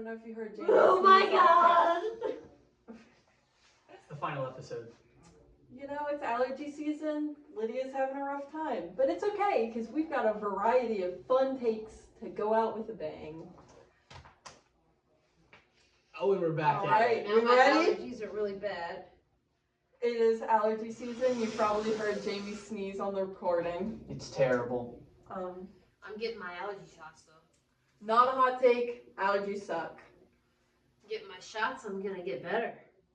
know if you heard James. Oh my god! It's the final episode. You know, it's allergy season. Lydia's having a rough time. But it's okay, because we've got a variety of fun takes to go out with a bang. Oh, and we're back. All right, Now we my ready? allergies are really bad. It is allergy season. You probably heard Jamie sneeze on the recording. It's terrible. I'm getting my allergy shots though. Not a hot take. Allergies suck. Getting my shots, I'm gonna get better.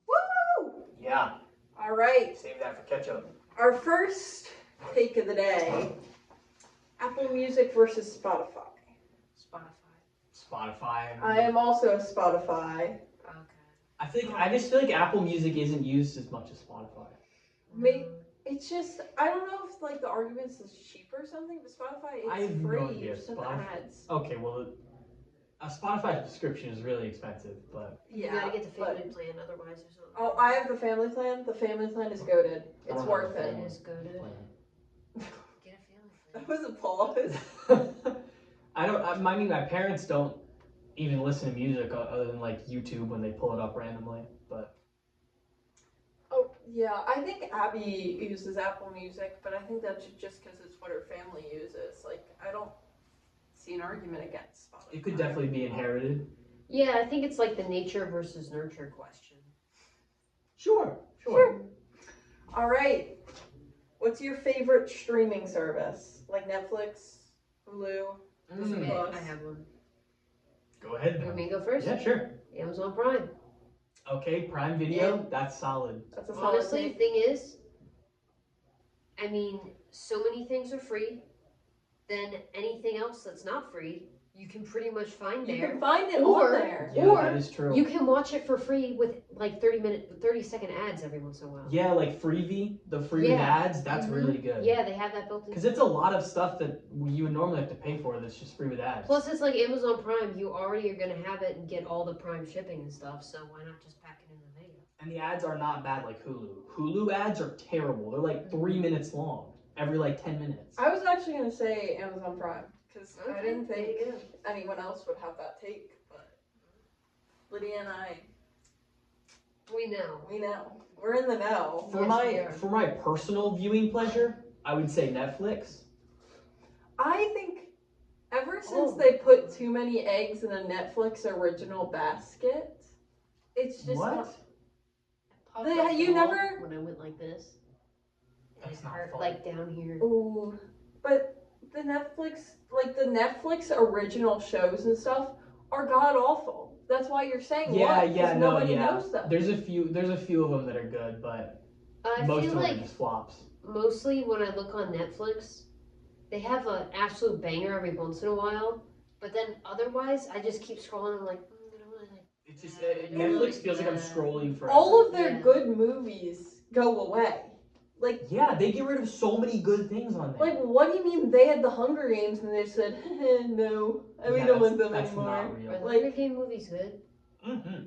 Woo! Yeah. All right. Save that for ketchup. Our first take of the day. Apple Music versus Spotify. Spotify. I am also a Spotify. Okay. I just feel like Apple Music isn't used as much as Spotify. It's just, I don't know if like the argument's is cheap or something, but Spotify, I it's have no free idea. with ads. Okay, well, a Spotify subscription is really expensive, but You gotta get the family plan otherwise or something. Oh, I have the family plan. The family plan is goated. It's worth it. It is good. Get a family plan. That was a pause. I mean, my parents don't even listen to music other than like YouTube when they pull it up randomly, but. Oh, yeah. I think Abby uses Apple Music, but I think that's just because it's what her family uses. Like, I don't see an argument against Spotify. It could definitely be inherited. Yeah, I think it's like the nature versus nurture question. Sure. All right. What's your favorite streaming service? Like Netflix, Hulu, Disney Plus? I have one. Go ahead. You want me to go first? Yeah, sure. Amazon Prime. Okay, Prime Video, Yeah. That's solid. That's a solid Honestly, the take. thing is, I mean, so many things are free. Then anything else that's not free, you can pretty much find You there. can find it Or- on there. Yeah, Or that is true. You can watch it for free with like 30-second ads every once in a while. Yeah, like Freevee, the free with Yeah. ads, that's Mhm. really good. Yeah, they have that built in. Because it's a lot of stuff that you would normally have to pay for that's just free with ads. Plus, it's like Amazon Prime. You already are gonna have it and get all the Prime shipping and stuff. So why not just pack it in the video? And the ads are not bad like Hulu. Hulu ads are terrible. They're like 3 minutes long, every like 10 minutes. I was actually going to say Amazon Prime because I Okay, didn't there you think go. anyone else would have that take. But Lydia and I, We know. we know. We're in the know. For Yes, my we are. for my personal viewing pleasure, I would say Netflix. I think ever since Oh. they put too many eggs in a Netflix original basket, it's just What? not. Popped They- my you jaw never- when I went like this. That's It not hurt fun. like down here. Ooh, but the Netflix original shows and stuff are god awful. That's why you're saying Yeah, what? 'Cause yeah, no, nobody yeah. knows them. There's a few of them that are good, but I most feel of them like are just flops. mostly when I look on Netflix, they have an absolute banger every once in a while. But then otherwise, I just keep scrolling. I'm like, I don't really like. It's just Netflix feels like I'm scrolling forever. All of their Yeah. good movies go away. Like, Yeah, they get rid of so many good things on there. like, what do you mean they had the Hunger Games and they said, no, we Yeah, don't want them that's anymore? not real. Are the Like- Hunger Game movies good? Mm-hmm.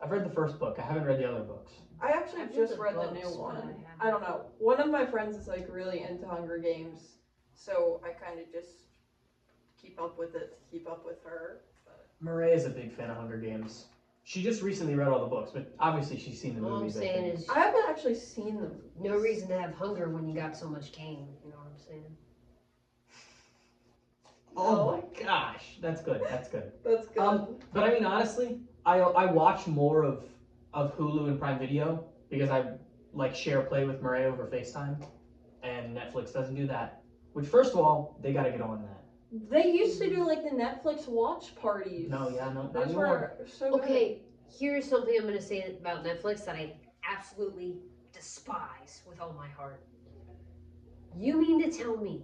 I've read the first book. I haven't read the other books. I actually I've just read read the the new books, but one. I haven't. I don't know. One of my friends is like really into Hunger Games, so I kind of just keep up with it to keep up with her. But Murray is a big fan of Hunger Games. She just recently read all the books, but obviously she's seen the All I'm movies. I saying think. is, I haven't actually seen them. no reason to have hunger when you got so much game. You know what I'm saying? Oh my gosh, that's good. That's good. That's good. But I mean, honestly, I watch more of Hulu and Prime Video because I like share play with Murray over FaceTime, and Netflix doesn't do that. Which, first of all, they gotta get on that. They used to do like the Netflix watch parties. No, yeah, no, not Those anymore. were so good. Okay, here's something I'm going to say about Netflix that I absolutely despise with all my heart. You mean to tell me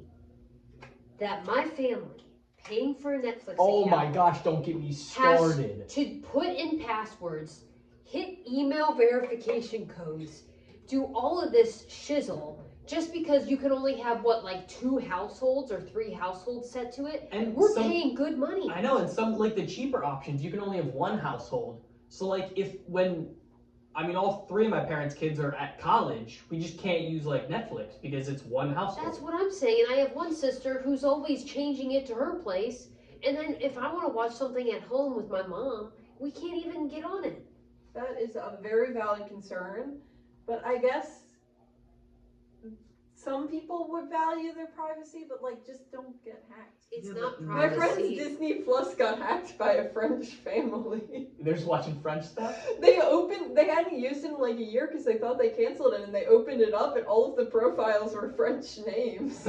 that my family paying for a Netflix Oh my account gosh, don't get me has started. to put in passwords, hit email verification codes, do all of this shizzle just because you can only have what, like 2 households or 3 households set to it? And We're some- paying good money. I know, and some like the cheaper options, you can only have one household. So like all 3 of my parents' kids are at college, we just can't use like Netflix because it's one household. That's what I'm saying. I have one sister who's always changing it to her place And then if I want to watch something at home with my mom, we can't even get on it. That is a very valid concern, but I guess some people would value their privacy, but like just don't get hacked. It's Yeah, not but My friend's privacy. Disney Plus got hacked by a French family. They're just watching French stuff. They hadn't used it in like a year because they thought they canceled it, and they opened it up, and all of the profiles were French names.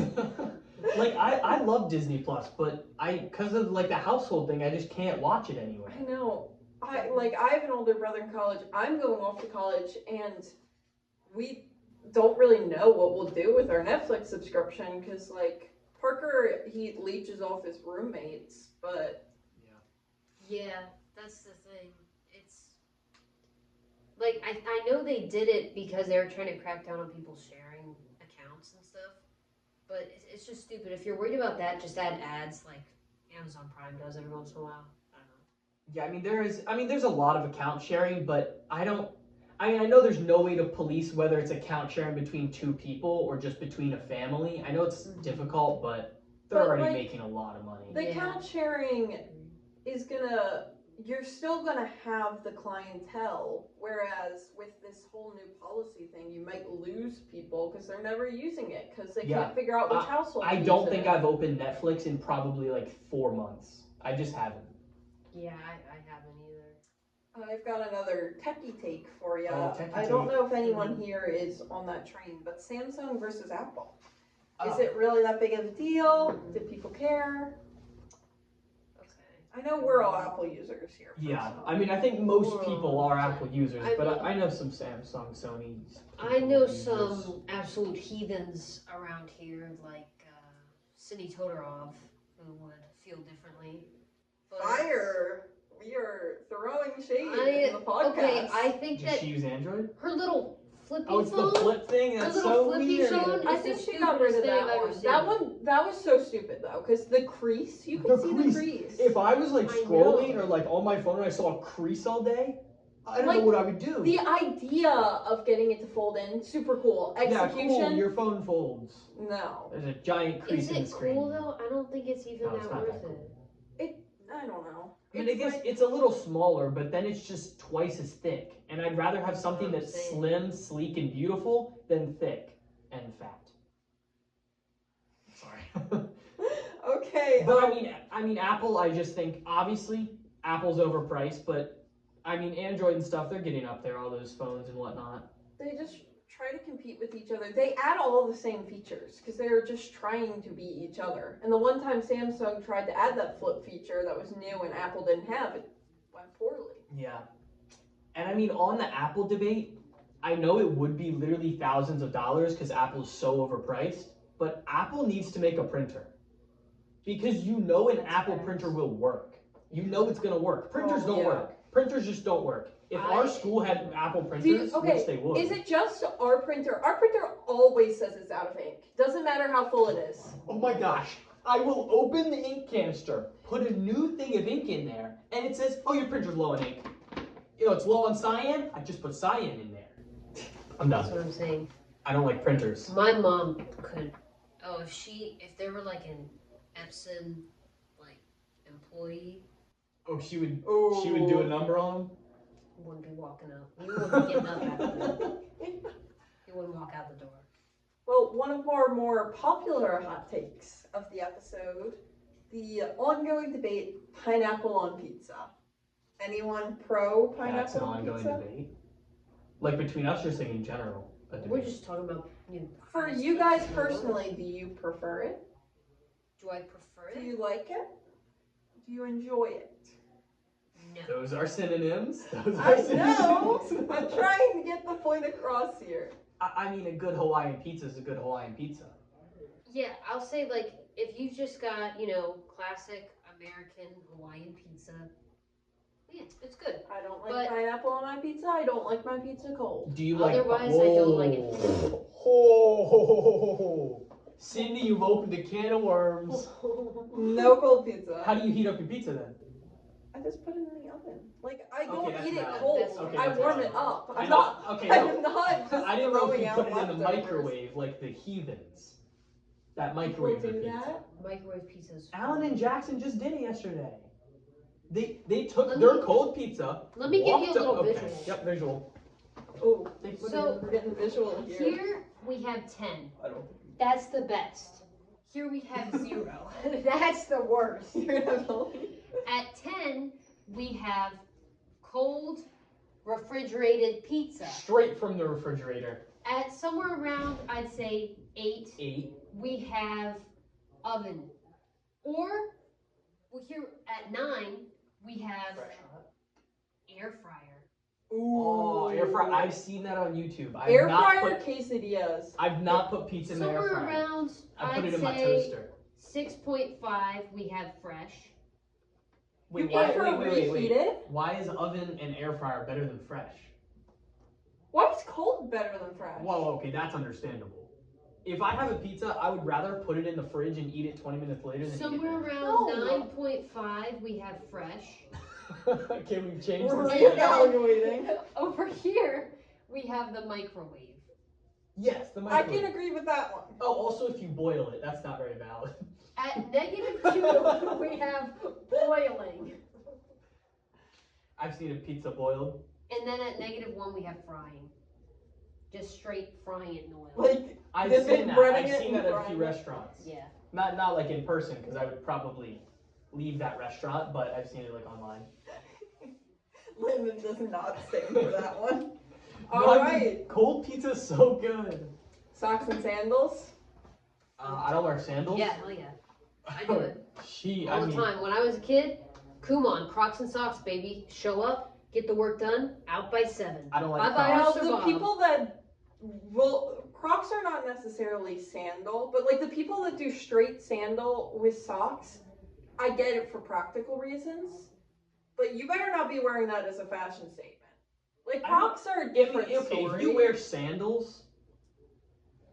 Like I love Disney Plus, but because of like the household thing, I just can't watch it anyway. I know. I have an older brother in college. I'm going off to college, and we don't really know what we'll do with our Netflix subscription because like Parker, he leeches off his roommates, but Yeah, that's the thing. It's like I know they did it because they were trying to crack down on people sharing accounts and stuff, but it's just stupid. If you're worried about that, just add ads like Amazon Prime does every once in a while. I don't know. Yeah, there's a lot of account sharing, but I know there's no way to police whether it's account sharing between two people or just between a family. I know it's difficult, but they're But, already like, making a lot of money. the Yeah. account sharing is you're still gonna have the clientele, whereas with this whole new policy thing, you might lose people because they're never using it because they Yeah. can't figure out which household. I to don't use think it in. I've opened Netflix in probably like 4 months. I just haven't. Yeah, I haven't either. I've got another techie take for you. Oh, techie I don't take. know if anyone here is on that train, but Samsung versus Apple. Is Oh. it really that big of a deal? Do people care? Okay. I know we're all Apple users here. Yeah, personally. I mean, I think most people are Apple users, I but mean- I know some Samsung, Sony. I know users. some absolute heathens around here, like Cindy Todorov, who would feel differently. But Fire! We are throwing shade in the podcast. Okay, I think Does that she use Android? her little flippy Oh, it's phone. the flip thing. Her That's little so flippy weird. phone. I It's think the she got rid of stupidest thing that I've ever one. seen. That was so stupid though, because the crease, you could The see crease. the crease. If I was like I scrolling know. or like on my phone and I saw a crease all day, I don't Like, know what I would do. The idea of getting it to fold in, super cool. Yeah, Execution, cool. Your phone folds. no. There's a giant crease Is in the it screen. cool though? I don't think it's even No, it's that not worth that cool. it. I don't know. I mean, I guess it's a little smaller, but then it's just twice as thick. And I'd rather have something what I'm that's saying. slim, sleek, and beautiful than thick and fat. Sorry. Okay. But I mean, Apple. I just think obviously Apple's overpriced, but I mean, Android and stuff. They're getting up there. All those phones and whatnot. They just try to compete with each other. They add all the same features because they're just trying to beat each other. And the one time Samsung tried to add that flip feature that was new and Apple didn't have, it went poorly. Yeah. And I mean, on the Apple debate, I know it would be literally thousands of dollars because Apple is so overpriced, but Apple needs to make a printer. Because you know an Apple printer will work. You know it's going to work. Printers don't yeah. work. Printers just don't work. If our school had Apple printers, which they would. Is it just our printer? Our printer always says it's out of ink. Doesn't matter how full it is. Oh my gosh. I will open the ink canister, put a new thing of ink in there, and it says, oh, your printer's low on ink. You know, it's low on cyan. I just put cyan in there. I'm That's done. what I'm saying. I don't like printers. My mom could. Oh, if there were like an Epson like employee, Oh, she would Oh. do a number on them? wouldn't be walking up. He wouldn't be getting up after that. He wouldn't walk out the door. Well, one of our more popular hot takes of the episode, the ongoing debate, pineapple on pizza. Anyone pro pineapple That's an on ongoing pizza? debate. Like between us, you're saying in general. A debate. We're just talking about For hottest you guys takes in the world. personally, do you prefer it? Do I prefer Do it? you like it? Do you enjoy it? No. Those are synonyms. Those are I know! synonyms. I'm trying to get the point across here. I mean, a good Hawaiian pizza is a good Hawaiian pizza. Yeah, I'll say like if you just got classic American Hawaiian pizza, yeah, it's good. I don't like But- pineapple on my pizza. I don't like my pizza cold. Do you like? Otherwise, I don't like it. Oh, Cindy, you've opened a can of worms. No cold pizza. How do you heat up your pizza then? I just put it in the oven. Like, I don't Okay, that's eat it valid. cold. Okay, I that's warm valid. it up. I I'm know. not, Okay, no. I'm not just I didn't know if throwing you out put it in the leftovers. microwave like the heathens. That People microwave do pizza. that. Microwave pizzas. Alan and Jackson just did it yesterday. They took Let their me- cold pizza. Let me give you a walked up- little okay. visual. Yep, visual. Oh, So- we're getting visual here. Here we have 10. I don't. That's the best. Here we have 0. That's the worst. You're gonna believe. At 10, we have cold, refrigerated pizza. Straight from the refrigerator. At somewhere around, I'd say 8, 8. we have oven. Or here at 9, we have air fryer. Oh, air fryer! I've seen that on YouTube. I've Air not fryer put, quesadillas. I've not put pizza in the air Somewhere fryer. around, I put I'd it in my say toaster. 6.5, we have fresh. Wait, You why? prefer Wait. reheated? Why is oven and air fryer better than fresh? Why is cold better than fresh? Whoa, okay, that's understandable. If I have a pizza, I would rather put it in the fridge and eat it 20 minutes later than Somewhere eat around No. 9.5, we have fresh. it. Can we change We're this? reevaluating. Over here, we have the microwave. Yes, the I microwave. can agree with that one. Oh, also if you boil it, that's not very valid. At -2, we have boiling. I've seen a pizza boiled. And then at -1, we have frying. Just straight frying it in oil. Like, I've Dip it, seen that. running I've it, seen and that at a frying few it. restaurants. Yeah. Not like in person because I would probably leave that restaurant, but I've seen it like online. Lyndon does not stand for that one. No, All I mean, right. cold pizza's so good. Socks and sandals. I don't wear sandals. Yeah, hell yeah. I do it. I All the mean, time. When I was a kid, come on, Crocs and socks, baby. Show up, get the work done, out by 7. I don't like Bye-bye, Crocs. Now, House or the Bob. people that will Crocs are not necessarily sandal, but like the people that do straight sandal with socks, I get it for practical reasons. But you better not be wearing that as a fashion statement. Like I Crocs are a If, different if story. you wear sandals,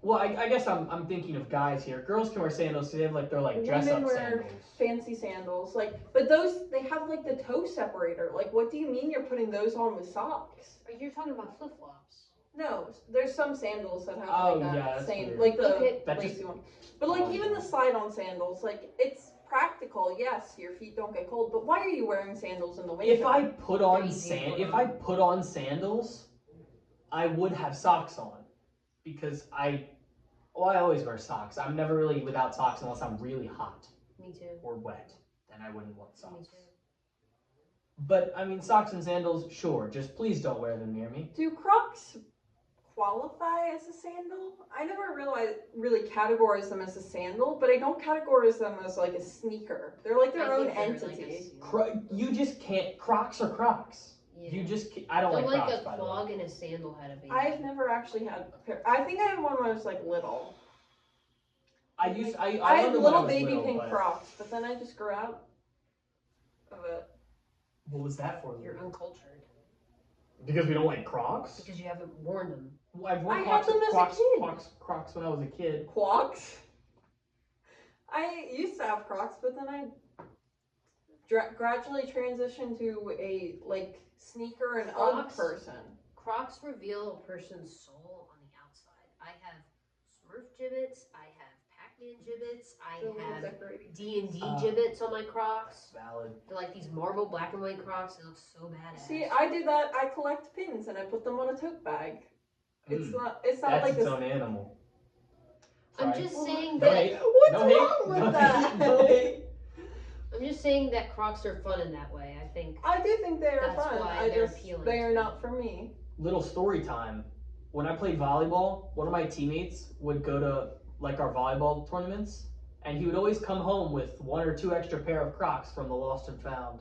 well, I guess I'm thinking of guys here. Girls can wear sandals because they have like dress Women up wear sandals. fancy sandals, like, but those they have like the toe separator. Like, what do you mean you're putting those on with socks? You're talking about flip flops. No, there's some sandals that have Oh, like that yeah, that's same, weird. like the Okay. That lacy just- one. But like even the slide-on sandals, like it's practical. Yes, your feet don't get cold, but why are you wearing sandals in the winter? If I put on Easy. if I put on sandals, I would have socks on because I always wear socks. I'm never really without socks unless I'm really hot Me too. or wet. Then I wouldn't want Me socks. too. But I mean, socks and sandals, sure. Just please don't wear them near me. do Crocs qualify as a sandal? I never really categorize them as a sandal, but I don't categorize them as like a sneaker. They're like their I own think they're entity. like You just can't. Crocs are Crocs. yeah. You just. I don't So like Crocs. a By the way. clog and a sandal had a baby. I've never actually had a pair. I think I had one when I was like little. I I had had one when I little was baby little, pink but Crocs, but then I just grew out of it. What was that for? You're uncultured Because we don't like Crocs. because you haven't worn them. Well, I've worn I had Crocs, them as a Crocs, kid. Crocs when I was a kid. Crocs. I used to have Crocs, but then I gradually transitioned to a like sneaker and UGG Crocs? person. Crocs reveal a person's soul on the outside. I have Smurf gibbets. I have Pac-Man gibbets. I The little have decorating. D&D Uh, gibbets on my Crocs. Valid. They're like these marble black and white Crocs. They look so badass. See, I do that. I collect pins and I put them on a tote bag. It's Mm, not That's like its this. own animal. I'm Sorry. just saying No that. hate. What's No wrong hate. with No that? hate. No hate. I'm just saying that Crocs are fun in that way. I think. I do think they are That's fun. why I they're just appealing they to are me. not for me. Little story time. When I played volleyball, one of my teammates would go to like our volleyball tournaments, and he would always come home with 1 or 2 extra pair of Crocs from the lost and found.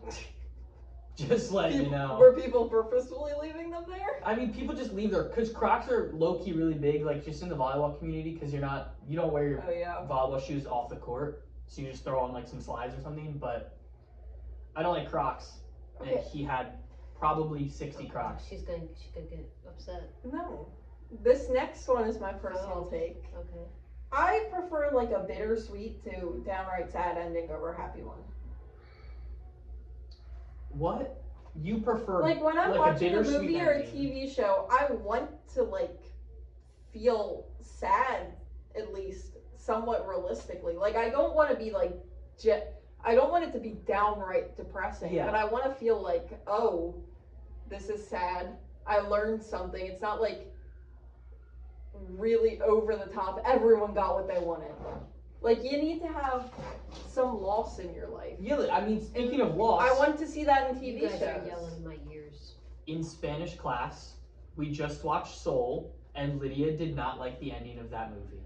Just let you know. Were people purposefully leaving them there? I mean, people just leave their because Crocs are low key really big, like just in the volleyball community, because you don't wear your Oh yeah. volleyball shoes off the court, so you just throw on like some slides or something. But I don't like Crocs, and Okay. he had probably 60 Crocs. She's gonna get upset. No. This next one is my personal Oh. take. Okay. I prefer like a bittersweet to downright sad ending over a happy one. What you prefer? Like when I'm like a watching a bittersweet movie or a ending. TV show, I want to like feel sad at least somewhat realistically. Like, I don't want to be like, I don't want it to be downright depressing, Yeah. but I want to feel like, oh, this is sad. I learned something. It's not like really over the top. Everyone got what they wanted. Like, you need to have some loss in your life. Yeah, I mean, speaking of loss, I want to see that in You TV guys shows. are yelling in my ears. in Spanish class, we just watched Soul, and Lydia did not like the ending of that movie.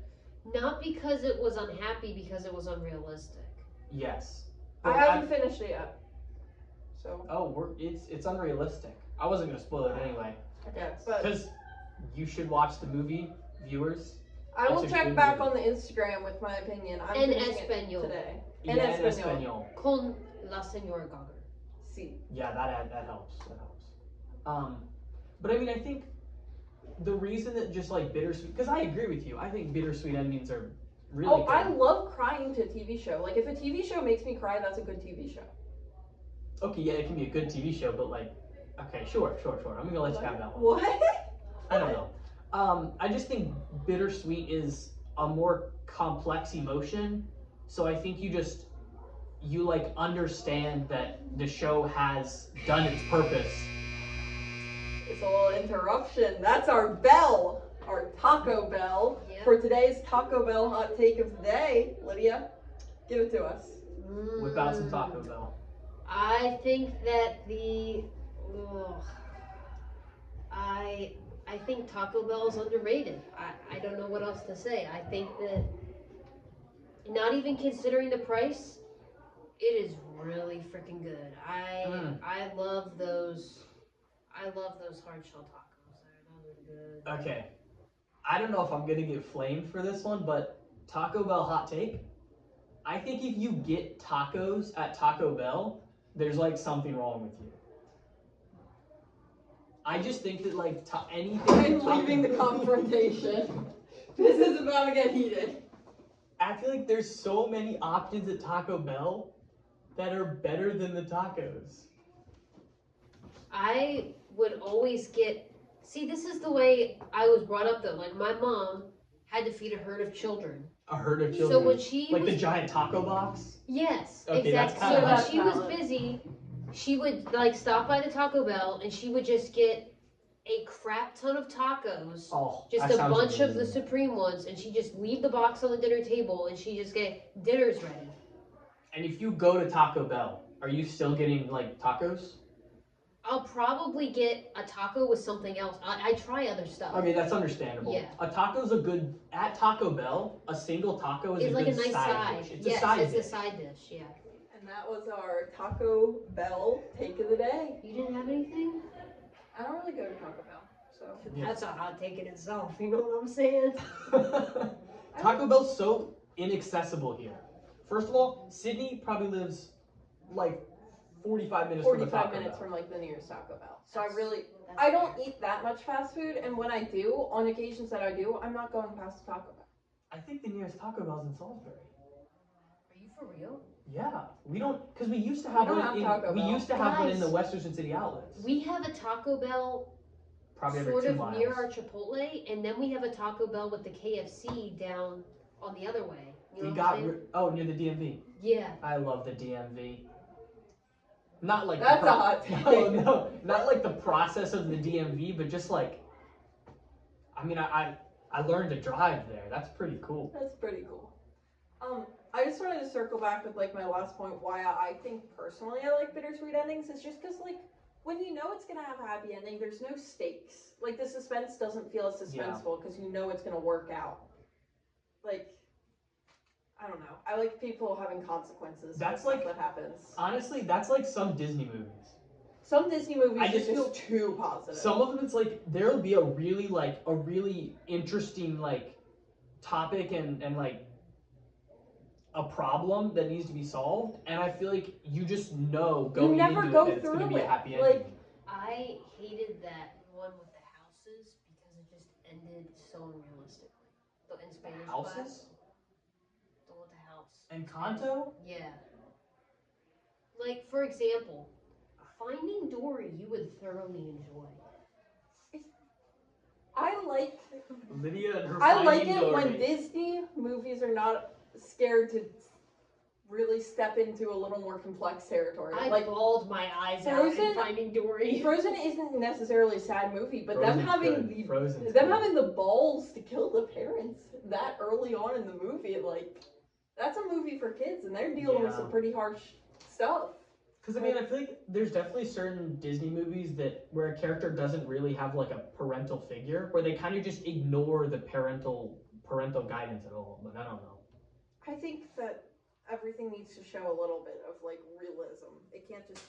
Not because it was unhappy, because it was unrealistic. Yes. I haven't finished it yet. So. Oh, it's unrealistic. I wasn't gonna spoil it anyway, Okay, but because you should watch the movie, viewers. I will It's a check good back movie. on the Instagram with my opinion. I'm En finishing it español. today. Yeah, En in español. Espanol. Con la señora Gogger. See. Yeah, that helps. That helps. But I mean, I think the reason that just like bittersweet, because I agree with you. I think bittersweet endings are really Oh, good. I love crying to a TV show. Like, if a TV show makes me cry, that's a good TV show. Okay, yeah, it can be a good TV show, but like, okay, sure. I'm gonna let you have that one. What? I don't know. I just think bittersweet is a more complex emotion, so I think you like understand that the show has done its purpose. It's a little interruption. That's our bell. Our Taco Bell. Yep. For today's Taco Bell hot take of the day. Lydia, give it to us. Whip out some Taco Bell. I think that I think Taco Bell is underrated. I don't know what else to say. I think that not even considering the price, it is really freaking good. I love those hard shell tacos. Those are good. Okay. I don't know if I'm gonna get flamed for this one, but Taco Bell hot take. I think if you get tacos at Taco Bell, there's like something wrong with you. I just think that like anything. I'm leaving the confrontation. This is about to get heated. I feel like there's so many options at Taco Bell that are better than the tacos. I would always get. See, this is the way I was brought up though. Like my mom had to feed a herd of children. A herd of children. So when she like was, the giant taco box. yes, Okay, that's exactly. kinda So when hot. she was busy, she would like stop by the Taco Bell and she would just get a crap ton of tacos. Oh, Just that a sounds bunch of the amazing. supreme ones, and she just leave the box on the dinner table, and she just get dinner's ready. And if you go to Taco Bell, are you still getting like tacos? I'll probably get a taco with something else. I try other stuff. I mean, that's understandable. Yeah. A taco's a good at Taco Bell. A single taco is it's a like good a nice side dish. It's yes, a side it's dish. a side dish. Yeah. And that was our Taco Bell take of the day. You didn't have anything? I don't really go to Taco Bell, so. Yeah. That's a hot take in itself. You know what I'm saying? Taco Bell's so inaccessible here. First of all, Sydney probably lives like 45 minutes from the 45 Taco minutes Bell. from like the nearest Taco Bell. So That's- that's I don't fair. eat that much fast food, and when I do, on occasions that I do, I'm not going past Taco Bell. I think the nearest Taco Bell's in Salisbury. Are you for real? Yeah, we don't, because we used to have don't one have in, Taco we Bell. used to have one in the Guys. Western City outlets. We have a Taco Bell Probably every sort 2 of miles. near our Chipotle, and then we have a Taco Bell with the KFC down on the other way. You know We what I'm got saying? oh, near the DMV. Yeah. I love the DMV. Not like That's the a hot take. no, not like the process of the DMV, but just like, I mean, I learned to drive there. That's pretty cool. That's pretty cool. I just wanted to circle back with like my last point. Why I think personally I like bittersweet endings is just because like when you know it's gonna have a happy ending, there's no stakes. Like the suspense doesn't feel as suspenseful because you know it's gonna work out. Like I don't know. I like people having consequences. That's for stuff like- that happens. Honestly, that's like some Disney movies. Some Disney movies I are just just feel- too positive. Some of them, it's like there'll be a really interesting like topic and like a problem that needs to be solved, and I feel like you just know going never into go it that it's going to through be a it. happy ending. Like- I hated that one with the houses because it just ended so unrealistically. The in Spanish class, Houses? the one with the house. And Kanto? Yeah. Like for example, Finding Dory, you would thoroughly enjoy. I like Lydia and her I like Finding it when Dory. Disney movies are not scared to really step into a little more complex territory. I Like bawled my eyes out Frozen- in Finding Dory. Frozen isn't necessarily a sad movie, but them Frozen's having the balls to kill the parents that early on in the movie, like that's a movie for kids, and they're dealing with some pretty harsh stuff. Because I mean, I feel like there's definitely certain Disney movies that where a character doesn't really have like a parental figure, where they kind of just ignore the parental guidance at all. But I don't know. I think that everything needs to show a little bit of like realism. It can't just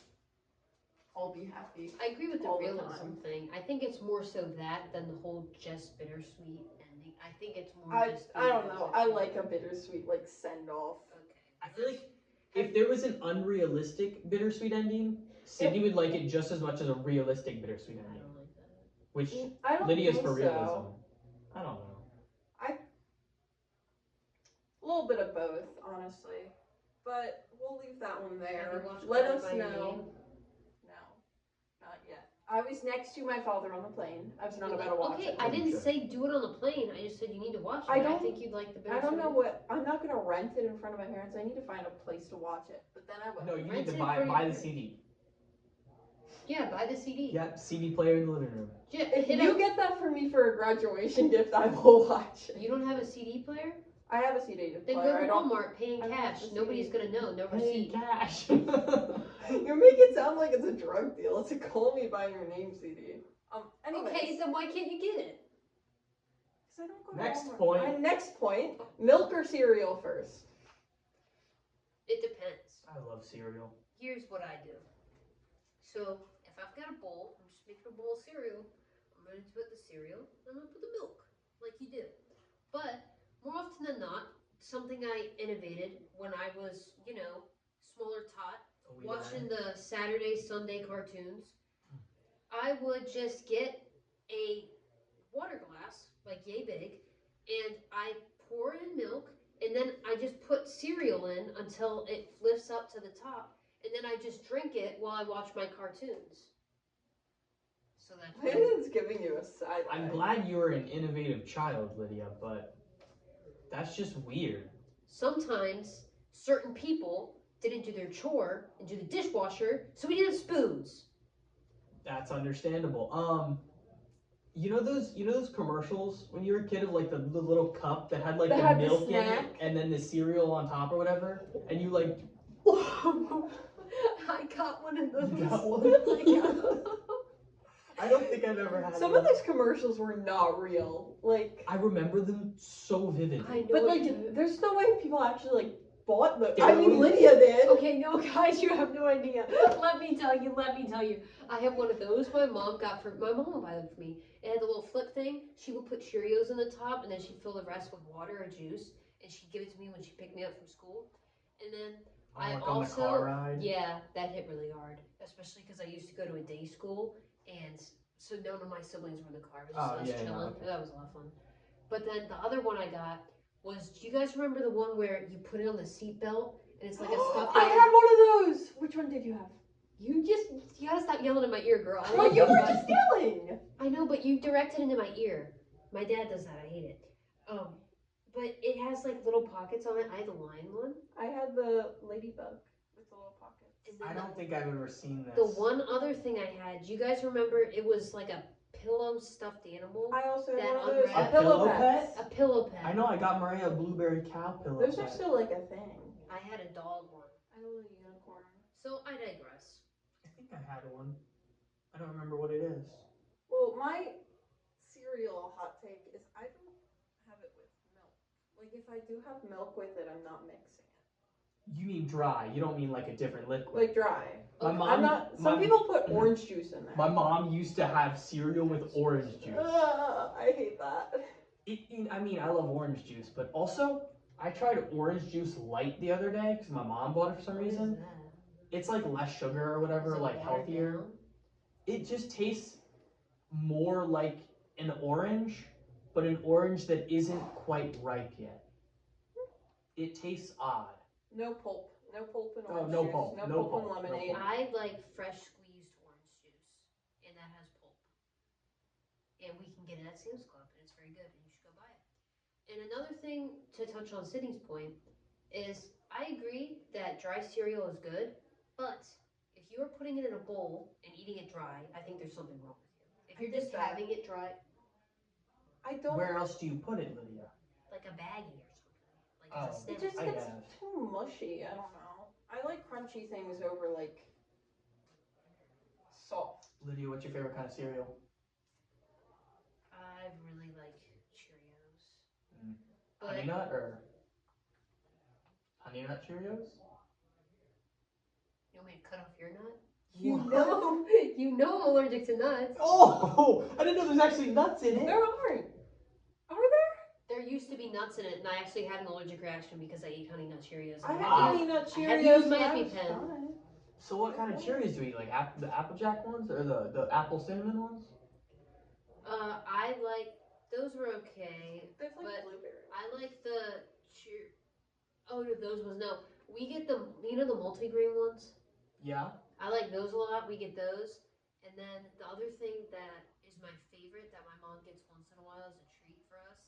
all be happy. I agree with the all the realism time. thing. I think it's more so that than the whole just bittersweet ending. I think it's more I just. don't know. I like a bittersweet like send off. Okay. I feel like if there was an unrealistic bittersweet ending, Sydney would like it just as much as a realistic bittersweet I ending. don't like that. Which I don't Lydia's think for so. realism. I don't know. A little bit of both, honestly. But we'll leave that one there. Have you watched Let Call us Me by Your know. Name? No, not yet. I was next to my father on the plane. I was not about to watch Okay, it. I didn't Sure. say do it on the plane. I just said you need to watch it. I I don't- think you'd like the I don't know bittersweet. what. I'm not gonna rent it in front of my parents. I need to find a place to watch it. But then I will. No, you need Rent to it buy for the your- CD. Yeah, buy the CD. Yep, CD player in the living room. Yeah, If hit you up. get that for me for a graduation gift, I will watch it. You don't have a CD player? I have a CD Then player. go I to don't. Walmart, pay in I don't have cash. the Nobody's CD. gonna know. No Hey, receipt. cash. You make it sound like it's a drug deal. It's a call me by your name CD. Anyways. Okay, then why can't you get it? 'Cause I don't go to Next Walmart. point. Next point. Milk or cereal first? It depends. I love cereal. Here's what I do. So if I've got a bowl, I'm just making a bowl of cereal. I'm going to put the cereal. I'm going to put the milk, like you do. But more often than not, something I innovated when I was, smaller tot, watching the Saturday, Sunday cartoons, I would just get a water glass, like yay big, and I pour in milk, and then I just put cereal in until it lifts up to the top, and then I just drink it while I watch my cartoons. So that's what Hayden's giving you a side eye. I'm glad you were an innovative child, Lydia, but that's just weird. Sometimes certain people didn't do their chore and do the dishwasher, so we didn't have spoons. That's understandable. You know those commercials when you were a kid of like the little cup that had like That the had the milk in it snack? and then the cereal on top or whatever, and you like I got one of those. You got one? I got one. I don't think I've ever had Some one. of those commercials were not real. Like, I remember them so vividly. I know. but like, it- there's no way people actually like bought them. Yeah, I mean, we- Lydia did. Okay, no, guys, you have no idea. Let me tell you. I have one of those my mom would buy them for me. It had the little flip thing. She would put Cheerios in the top, and then she'd fill the rest with water or juice, and she'd give it to me when she picked me up from school. And then I like on the also, car ride. yeah, that hit really hard, especially because I used to go to a day school, and so none of my siblings were in the car. It was just Oh, us yeah, chilling. okay. That was a lot of fun. But then the other one I got was, do you guys remember the one where you put it on the seatbelt and it's like a stuffed I animal? had one of those. Which one did you have? You gotta stop yelling in my ear, girl. I Well, love you were but- just yelling. I know, but you directed into my ear. My dad does that. I hate it. But it has like little pockets on it. I had the lion one. I had the ladybug with the little pockets. And then I don't think I've ever seen this. the one other thing I had, do you guys remember? It was like a pillow stuffed animal. I also had That one of those. unwrapped- A pillow pets. A pillow pet. I know I got Maria a blueberry cow pillow. Those are pet. still like a thing. I had a dog one. I love a unicorn. So I digress. I think I had one. I don't remember what it is. Well, my cereal hot take is I don't have it with milk. Like if I do have milk with it, I'm not mixing it. You mean dry? You don't mean like a different liquid. Like dry. My Okay. mom. I'm not. Some people put orange juice in there. My mom used to have cereal with orange juice. I hate that. I mean, I love orange juice, but also I tried orange juice light the other day because my mom bought it for some What is reason. that? It's like less sugar or Is whatever, it like watered healthier. down? It just tastes more like an orange, but an orange that isn't quite ripe yet. It tastes odd. No pulp. No pulp and Oh, orange no juice. pulp. No No pulp pulp. and No lemonade. pulp. I like fresh squeezed orange juice, and that has pulp. And we can get it at Sam's Club, and it's very good, and you should go buy it. And another thing to touch on Sydney's point is I agree that dry cereal is good, but if you are putting it in a bowl and eating it dry, I think there's something wrong with you. If you're just having it dry, I don't. Where else do you put it, Lydia? like a baggie or something, like as a It snack. just I gets have. too mushy. I don't know. I like crunchy things over like soft. Lydia, what's your favorite kind of cereal? I really like Cheerios. But Honey Nut or Honey Nut Cheerios? you want me to cut off your nut? What? You know I'm allergic to nuts. Oh, I didn't know there's actually nuts in it. There aren't. Are there? There used to be nuts in it, and I actually had an allergic reaction because I ate Honey Nut Cheerios. I had had to Honey Nut I had to Cheerios. use my and that was EpiPen. fine. So what kind of Cheerios do you eat? Like the Applejack ones or the apple cinnamon ones? I like those were okay. There's like But blueberry. I like the cheer. Oh, no, those ones no. We get the the multigrain ones. Yeah. I like those a lot. We get those, and then the other thing that is my favorite that my mom gets once in a while as a treat for us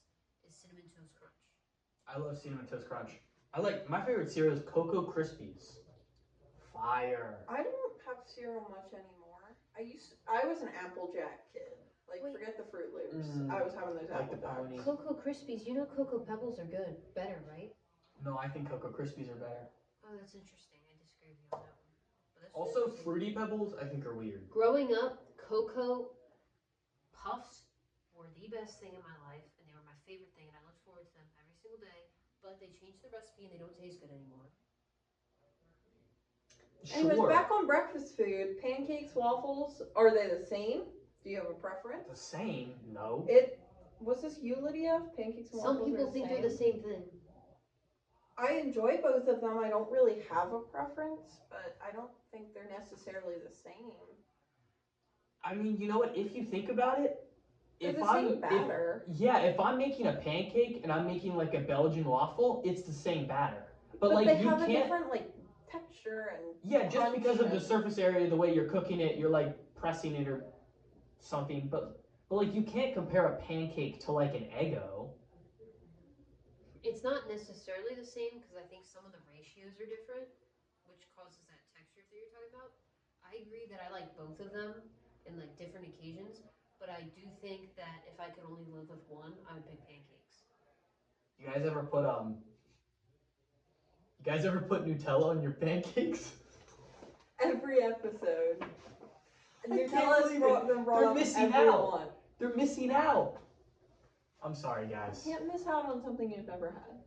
is Cinnamon Toast Crunch. I love Cinnamon Toast Crunch. I like my favorite cereal is Cocoa Krispies. Fire. I don't have cereal much anymore. I was an Applejack kid. Like Wait. forget the Fruit Loops. Mm, I was having those like the Apple Jacks. brownies. Cocoa Krispies. You know Cocoa Pebbles are good, better, right? No, I think Cocoa Krispies are better. Oh, that's interesting. I disagree with you on that one. But that's Also, interesting. Fruity Pebbles I think are weird. Growing up, Cocoa Puffs were the best thing in my life, and they were my favorite thing, and I looked forward to them every single day. But they changed the recipe, and they don't taste good anymore. Anyways, Sure. back on breakfast food, pancakes, waffles, are they the same? Do you have a preference? The same? No. Was this you, Lydia? Pancakes and Some waffles people are think they're the same thing. I enjoy both of them. I don't really have a preference, but I don't think they're necessarily the same. I mean, you know what? If you think about it, They're if the I'm same batter. if I'm making a pancake and I'm making like a Belgian waffle, it's the same batter. But like they you have a can't. different like texture and Yeah, just crunch because of the and- surface area, the way you're cooking it, you're like pressing it or something. But like you can't compare a pancake to like an Eggo. It's not necessarily the same because I think some of the ratios are different, which causes that texture that you're talking about. I agree that I like both of them in like different occasions, but I do think that if I could only live with one, I would pick pancakes. You guys ever put Nutella on your pancakes? every episode. And I can't Nutella's believe brought it. them brought They're up missing every out. one. They're missing out. I'm sorry, guys. You can't miss out on something you've never had.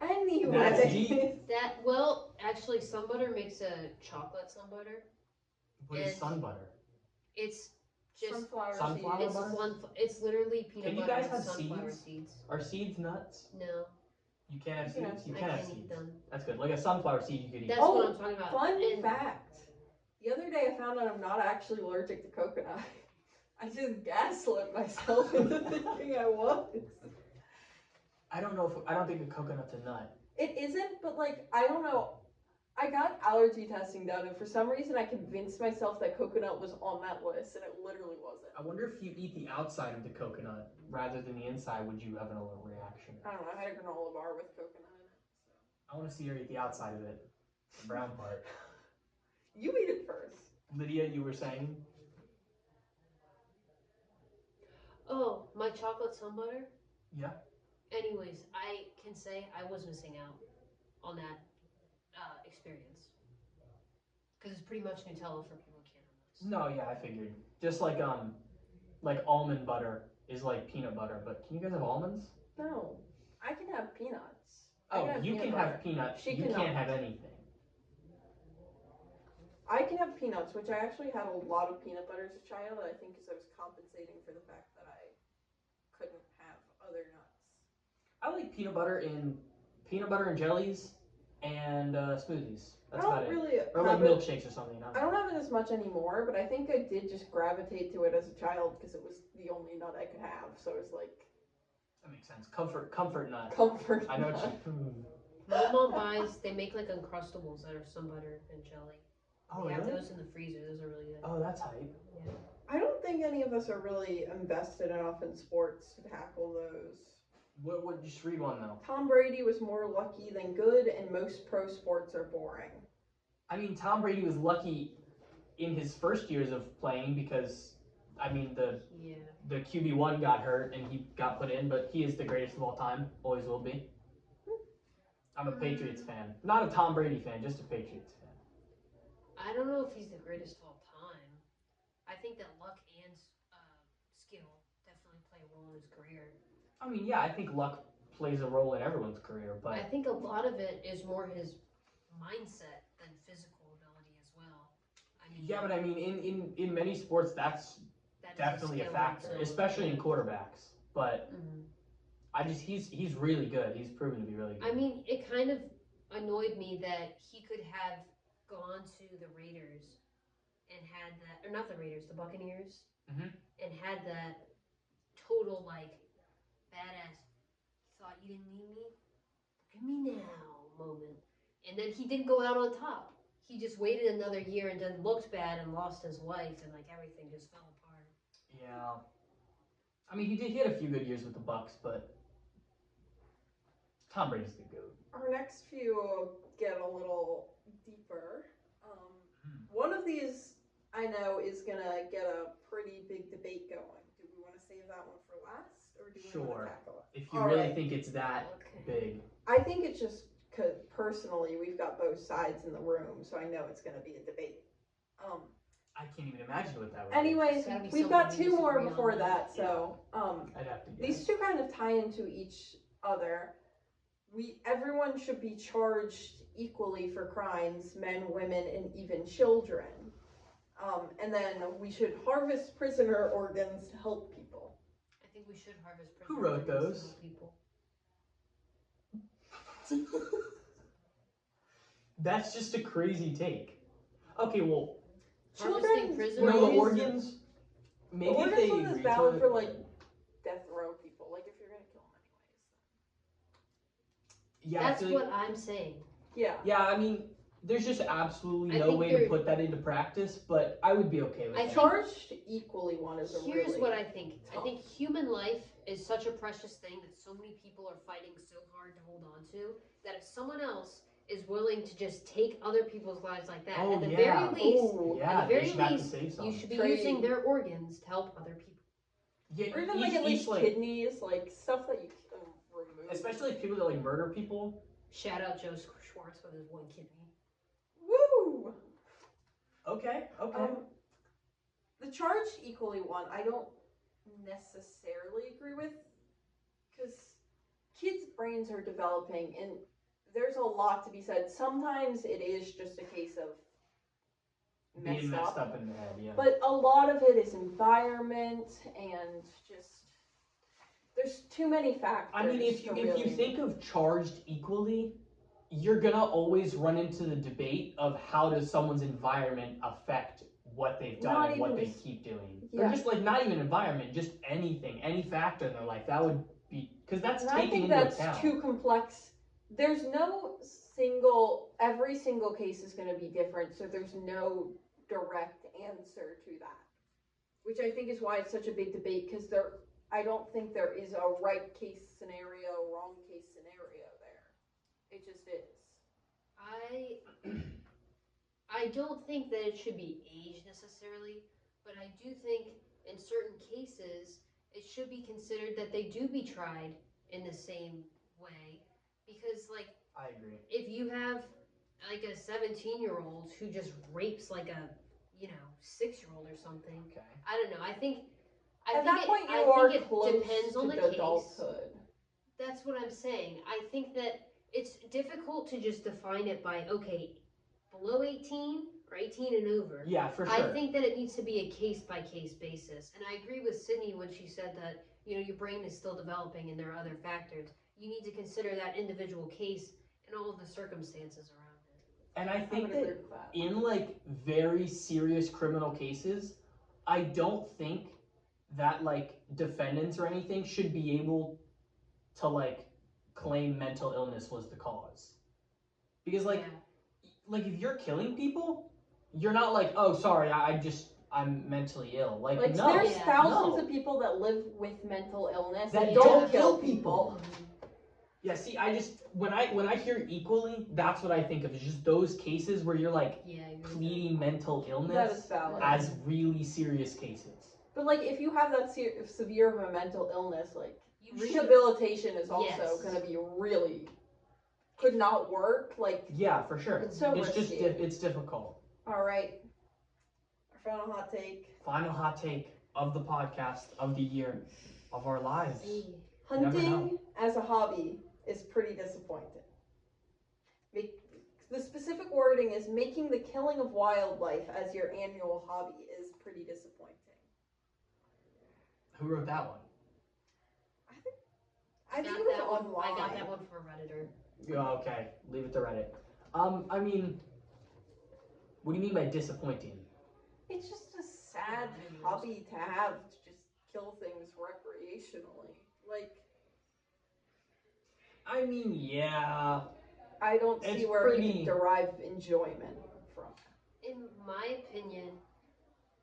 Anyways, That's deep. Actually, sun butter makes a chocolate sun butter. What is sun butter? It's just Sunflower it's butter? it's literally peanut Can you butter guys with have sunflower seeds? seeds. Are seeds nuts? No, You can't have You can have seeds? You I can have can't eat seeds. them. That's good. Like a sunflower seed you could eat. That's Oh, what I'm talking about. Fun And fact. The other day I found out I'm not actually allergic to coconut. I just gaslit myself into thinking I was. I don't think a coconut's a nut. It isn't, but like, I don't know. I got allergy testing done, and for some reason I convinced myself that coconut was on that list, and it literally wasn't. I wonder if you eat the outside of the coconut rather than the inside, would you have an allergic reaction? I don't know. I had a granola bar with coconut in it. So. I want to see her eat the outside of it, the brown part. You eat it first. Lydia, you were saying? oh, my chocolate sun butter. Yeah. Anyways, I can say I was missing out on that experience because it's pretty much Nutella for people who can't have nuts. No, yeah, I figured. Just like almond butter is like peanut butter, but can you guys have almonds? No. I can have peanuts. Oh, you can have peanuts. She You cannot. can't have anything. I can have peanuts, which I actually had a lot of peanut butter as a child, I think because I was compensating for the fact that I couldn't have other nuts. I like peanut butter in jellies and smoothies. That's I about don't it. really Or like have it. milkshakes or something. I don't have it as much anymore, but I think I did just gravitate to it as a child because it was the only nut I could have. So it was like That makes sense. Comfort nut. comfort. I know what nut. you. My mom buys. They make like Uncrustables that are sun butter and jelly. Oh They have really? those in the freezer. Those are really good. Oh, that's hype. Yeah. I don't think any of us are really invested enough in sports to tackle those. What? Just read one though. Tom Brady was more lucky than good, and most pro sports are boring. I mean, Tom Brady was lucky in his first years of playing because, I mean, the QB1 got hurt and he got put in, but he is the greatest of all time. Always will be. I'm a Patriots fan. Not a Tom Brady fan, just a Patriots fan. I don't know if he's the greatest of all time. I think that luck and skill definitely play a role in his career. I mean, yeah, I think luck plays a role in everyone's career, but I think a lot of it is more his mindset than physical ability as well. I mean, yeah, but I mean, in many sports, that's definitely a skill factor, also. especially in quarterbacks. But Mhm. he's really good. He's proven to be really good. I mean, it kind of annoyed me that he could have gone to the Raiders and had that, or not the Raiders, the Buccaneers, Mhm. and had that total like badass. Thought you didn't need me? Look at me now moment. And then he didn't go out on top. He just waited another year and then looked bad and lost his wife and like everything just fell apart. Yeah. I mean, he had a few good years with the Bucks, but Tom Brady's the GOAT. Our next few get a little deeper. One of these I know is gonna get a pretty big debate going. Do we want to save that one for last, or do we want to tackle it? If you All really right. think it's that big. I think it's just because personally we've got both sides in the room, so I know it's gonna be a debate. I can't even imagine what that would Anyways, It's gotta be we've got something we two more disagree on. before that, so be. I'd have to guess. these two kind of tie into each other. Everyone should be charged equally for crimes, men, women, and even children. And then we should harvest prisoner organs to help people. I think we should harvest Who prisoner wrote organs to those? help people. That's just a crazy take. Okay, well, Harvesting Children, prisoner no, the organs? organs. The Maybe if organs they one is agree valid to for it. like death row people. Like if you're gonna kill them anyways. Yeah, That's I feel what like, I'm saying. Yeah. yeah, I mean, there's just absolutely I no think way to there- put that into practice, but I would be okay with I that. think- Charged equally one is a Here's really what I think. I tough. think human life is such a precious thing that so many people are fighting so hard to hold on to that if someone else is willing to just take other people's lives like that, Oh, at the yeah. very least, Ooh. Yeah, at the they very should have to least, save some. you should be Trade. using their organs to help other people. Yeah, Or even like at least like, kidneys, like stuff that you can remove. especially people that like murder people. Shout out Joe Schwartz with his one kidney. Woo! Okay. The charged equally one, I don't necessarily agree with, because kids' brains are developing, and there's a lot to be said. Sometimes it is just a case of Being messed up in the head, yeah. but a lot of it is environment and just there's too many factors. I mean, if you think of charged equally, you're gonna always run into the debate of how does someone's environment affect what they've done Not and what even they just- keep doing. yeah. Or just like not even environment, just anything, any factor in their life. That would be because that's And taken I think into that's account. too complex. There's no every single case is going to be different, so there's no direct answer to that. Which I think is why it's such a big debate, because I don't think there is a right case scenario, wrong case scenario there. It just is. I don't think that it should be age necessarily, but I do think in certain cases it should be considered that they do be tried in the same way, because like I agree. if you have like a 17-year-old who just rapes like a 6-year-old or something, Okay. I don't know. I think At that point, you I are think it close depends to on the case. adulthood. That's what I'm saying. I think that it's difficult to just define it by below 18 or 18 and over. Yeah, for sure. I think that it needs to be a case-by-case basis. And I agree with Sydney when she said that, your brain is still developing and there are other factors. You need to consider that individual case and all of the circumstances around it. And I think would agree that with that. in like very serious criminal cases, I don't think that like defendants or anything should be able to like claim mental illness was the cause. Because like Yeah. like if you're killing people, you're not like, oh sorry, I just I'm mentally ill. Like Like no, there's Yeah. thousands no. of people that live with mental illness That and don't don't kill kill people. Yeah, see, I just when I hear equally, that's what I think of. Is just those cases where you're like Yeah, I agree with that. pleading mental That is illness valid. as really serious cases. But like, if you have that severe of a mental illness, like You should. rehabilitation is also Yes. going to be really could not work. Like, Yeah, for sure. It's so just risky. it's difficult. all right, our final hot take: Final hot take of the podcast of the year of our lives. Hey. Never hunting know. as a hobby is pretty disappointing. The specific wording is making the killing of wildlife as your annual hobby is pretty disappointing. Who wrote that one? I think Got it was that one. online. I got that one from a Redditor. Yeah, okay. Leave it to Reddit. I mean, what do you mean by disappointing? It's just a sad hobby to have to just kill things recreationally. Like, I mean, yeah. I don't see It's where you pretty- can derive enjoyment from. In my opinion,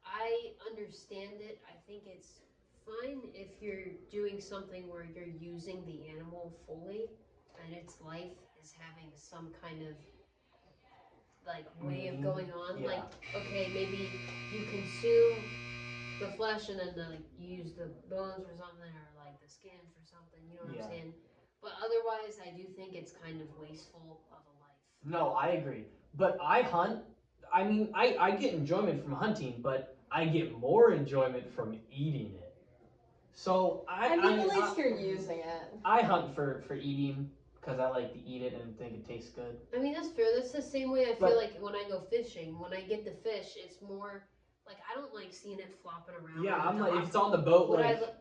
I understand it. I think it's fine if you're doing something where you're using the animal fully and its life is having some kind of like way of Meaning? going on. Yeah. Like, okay, maybe you consume the flesh and then like you use the bones for something or like the skin for something, you know what Yeah. I'm saying? But otherwise I do think it's kind of wasteful of a life. No, I agree. But I hunt. I mean, I get enjoyment from hunting, but I get more enjoyment from eating it. So I mean, at least you're using it. I hunt for eating because I like to eat it and think it tastes good. I mean, that's fair. That's the same way I But- feel like when I go fishing. When I get the fish, it's more like I don't like seeing it flopping around. Yeah, on I'm the like, dock. if it's on the boat, What like,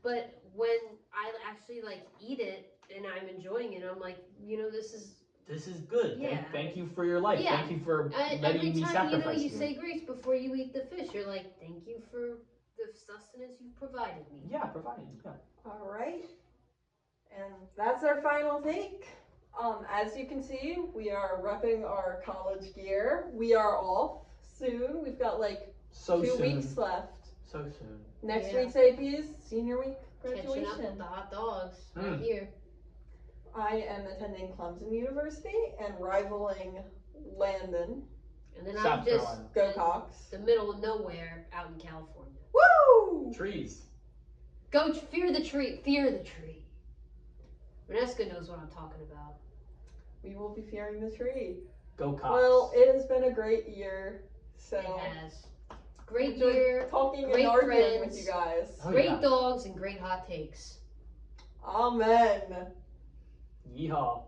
but when I actually like eat it and I'm enjoying it, I'm like, you know, this is this is good. Yeah. Thank you for your life. Yeah. Thank you for every letting me time sacrifice you say grace before you eat the fish. You're like, thank you for the sustenance you've provided me. Yeah, provided. Yeah. All right, and that's our final take. As you can see, we are repping our college gear. We are off soon. We've got like So 2 soon. weeks left. So soon. Next Yeah. week's AP is senior week Catching up graduation. with the hot dogs right Mm. here. I am attending Clemson University and rivaling Landon. And then South I'm just Carolina. Go in Cox. the middle of nowhere out in California. Woo! Trees. Go fear the tree. Fear the tree. Renesca knows what I'm talking about. We will be fearing the tree. Go Cox. Well, it has been a great year. So It has. Great enjoyed year, talking great and arguing friends. with you guys. Oh, great yeah. dogs, and great hot takes. Amen. Yeehaw.